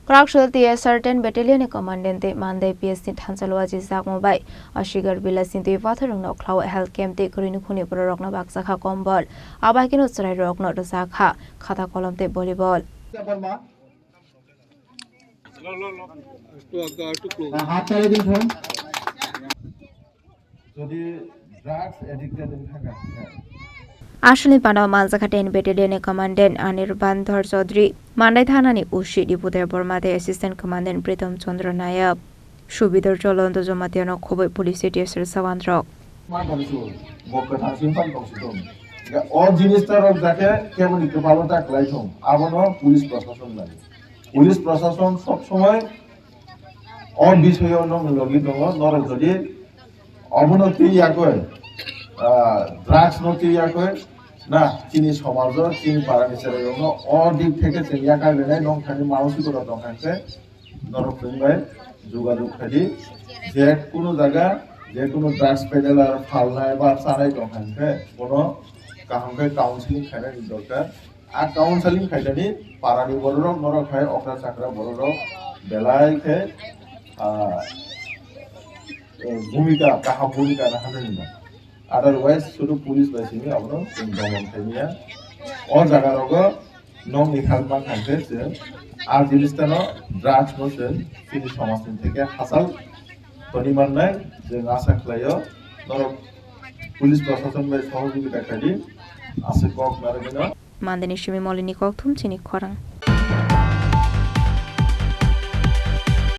Kraksalo TSR 10 Battalion Commandant tei Mandai PSC Thansa Luwajijakma bai Ashighar bilasin Twipathor Nokhlao Helth camp tei Nwkhung Bororok na Bakjakha Kombol Abohaikhe Chwrairok na Rwjakha Khata Kolom tei Volleyball Ashley Panaw Manjakha 10 Battalion Commandant Anirbandhar Chaudhary Mandai Thanani Ushi Deputy Bormate Assistant Commandant Pritam Chandra Nayak Subidar Cholonto Jomatiano Khoboi Police TSR Savandrok all জিনিসটার যাকে কেমন একটু ভালো থাকলাই home আবারও police প্রশাসন সব সময় on বিষয়ে লগি দङ নরক যদি অবনতি ইয়াকয় ড্রাগস নতি ইয়াকয় না চিনি সমাজ চিনি পাড়া নিচের দङ অর দিক থেকে जों ইয়াকা গেলে নংখানি মানসিকতা দংখানকে নরক দংবাই যোগাযোগ খালি যে কোনো জায়গা যে কোনো ড্রাগস পেডেলার ফালনায় বা চালাই দংখানকে কোনো কাহংকে কাউন্সিলিং খাইনানি দরকার আর কাউন্সিলিং খাইনানি পারানি বড়রক নরক হয় অকরা চাকরা বড়রক বেলাইকে ভূমিকা কাহা ভূমিকা রাখানি না আদারওয়াইজ শুধু পুলিশ বাইসিনি আমরা দমন খাইনিয়া অ জায়গারগ নং নিখালমা খাইতে যে আর জিনিসটানো ড্রাগস নছেন তিনি সমাজ থেকে হাসাল পরিমাণ নাই যে আশা খাইও নরক পুলিশ প্রশাসন বাই সহযোগিতা খালি আছে cock নারগিনা Mandani Shimi Molini Kok Thum Chini Khorang